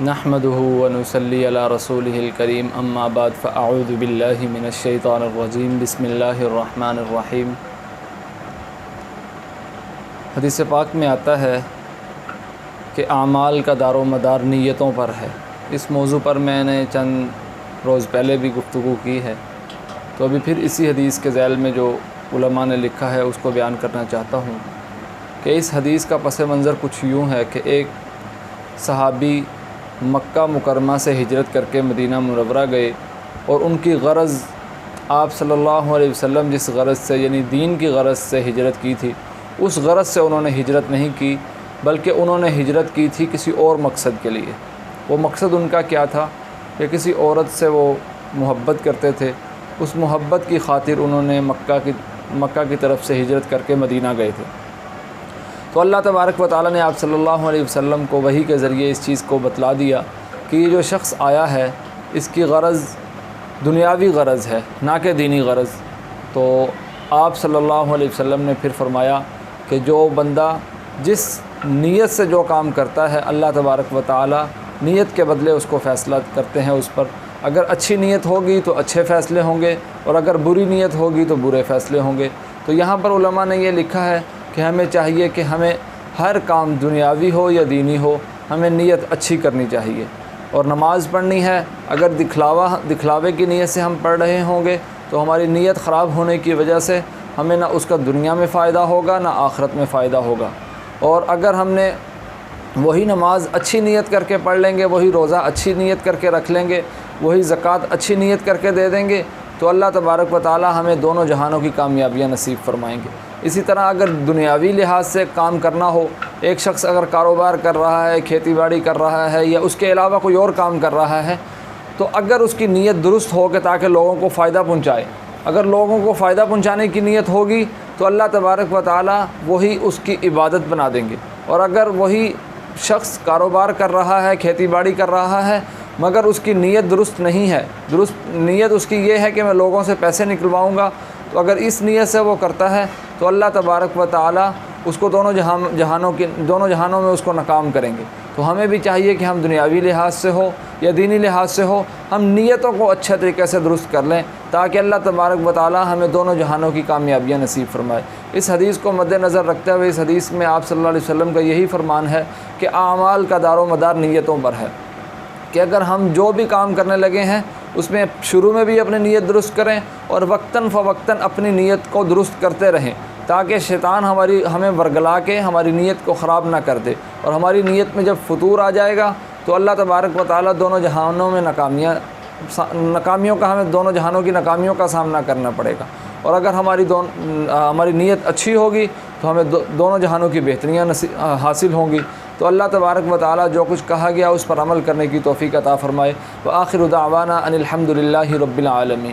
نحمده ونصلي على رسوله الكريم اما بعد فاعوذ بالله من الشیطان الرجیم بسم اللہ الرحمن الرحیم۔ حدیث پاک میں آتا ہے کہ اعمال کا دار و مدار نیتوں پر ہے۔ اس موضوع پر میں نے چند روز پہلے بھی گفتگو کی ہے، تو ابھی پھر اسی حدیث کے ذیل میں جو علماء نے لکھا ہے اس کو بیان کرنا چاہتا ہوں کہ اس حدیث کا پس منظر کچھ یوں ہے کہ ایک صحابی مکہ مکرمہ سے ہجرت کر کے مدینہ منورہ گئے، اور ان کی غرض آپ صلی اللہ علیہ وسلم جس غرض سے یعنی دین کی غرض سے ہجرت کی تھی، اس غرض سے انہوں نے ہجرت نہیں کی، بلکہ انہوں نے ہجرت کی تھی کسی اور مقصد کے لیے۔ وہ مقصد ان کا کیا تھا کہ کسی عورت سے وہ محبت کرتے تھے، اس محبت کی خاطر انہوں نے مکہ کی طرف سے ہجرت کر کے مدینہ گئے تھے۔ تو اللہ تبارک و تعالیٰ نے آپ صلی اللہ علیہ وسلم کو وحی کے ذریعے اس چیز کو بتلا دیا کہ یہ جو شخص آیا ہے اس کی غرض دنیاوی غرض ہے، نہ کہ دینی غرض۔ تو آپ صلی اللہ علیہ وسلم نے پھر فرمایا کہ جو بندہ جس نیت سے جو کام کرتا ہے، اللہ تبارک و تعالیٰ نیت کے بدلے اس کو فیصلہ کرتے ہیں اس پر۔ اگر اچھی نیت ہوگی تو اچھے فیصلے ہوں گے، اور اگر بری نیت ہوگی تو برے فیصلے ہوں گے۔ تو یہاں پر علماء نے یہ لکھا ہے کہ ہمیں چاہیے کہ ہمیں ہر کام دنیاوی ہو یا دینی ہو، ہمیں نیت اچھی کرنی چاہیے۔ اور نماز پڑھنی ہے، اگر دکھلاوے کی نیت سے ہم پڑھ رہے ہوں گے تو ہماری نیت خراب ہونے کی وجہ سے ہمیں نہ اس کا دنیا میں فائدہ ہوگا نہ آخرت میں فائدہ ہوگا۔ اور اگر ہم نے وہی نماز اچھی نیت کر کے پڑھ لیں گے، وہی روزہ اچھی نیت کر کے رکھ لیں گے، وہی زکوٰۃ اچھی نیت کر کے دے دیں گے، تو اللہ تبارک و تعالیٰ ہمیں دونوں جہانوں کی کامیابیاں نصیب فرمائیں گے۔ اسی طرح اگر دنیاوی لحاظ سے کام کرنا ہو، ایک شخص اگر کاروبار کر رہا ہے، کھیتی باڑی کر رہا ہے، یا اس کے علاوہ کوئی اور کام کر رہا ہے، تو اگر اس کی نیت درست ہو کہ تاکہ لوگوں کو فائدہ پہنچائے، اگر لوگوں کو فائدہ پہنچانے کی نیت ہوگی تو اللہ تبارک و تعالیٰ وہی اس کی عبادت بنا دیں گے۔ اور اگر وہی شخص کاروبار کر رہا ہے، کھیتی باڑی کر رہا ہے، مگر اس کی نیت درست نہیں ہے، درست نیت اس کی یہ ہے کہ میں لوگوں سے پیسے نکلواؤں گا، تو اگر اس نیت سے وہ کرتا ہے تو اللہ تبارک و تعالیٰ اس کو دونوں جہانوں میں اس کو ناکام کریں گے۔ تو ہمیں بھی چاہیے کہ ہم دنیاوی لحاظ سے ہو یا دینی لحاظ سے ہو، ہم نیتوں کو اچھے طریقے سے درست کر لیں تاکہ اللہ تبارک و تعالیٰ ہمیں دونوں جہانوں کی کامیابیاں نصیب فرمائے۔ اس حدیث کو مد نظر رکھتے ہوئے اس حدیث میں آپ صلی اللہ علیہ وسلم کا یہی فرمان ہے کہ اعمال کا دار و مدار نیتوں پر ہے، کہ اگر ہم جو بھی کام کرنے لگے ہیں اس میں شروع میں بھی اپنی نیت درست کریں، اور وقتاً فوقتاً اپنی نیت کو درست کرتے رہیں تاکہ شیطان ہمیں ورگلا کے ہماری نیت کو خراب نہ کر دے۔ اور ہماری نیت میں جب فتور آ جائے گا تو اللہ تبارک و تعالیٰ دونوں جہانوں میں دونوں جہانوں کی ناکامیوں کا سامنا کرنا پڑے گا۔ اور اگر ہماری نیت اچھی ہوگی تو ہمیں دونوں جہانوں کی بہتریاں حاصل ہوں گی۔ تو اللہ تبارک و تعالیٰ جو کچھ کہا گیا اس پر عمل کرنے کی توفیق عطا فرمائے۔ وآخر دعوانا ان الحمد للہ رب العالمین۔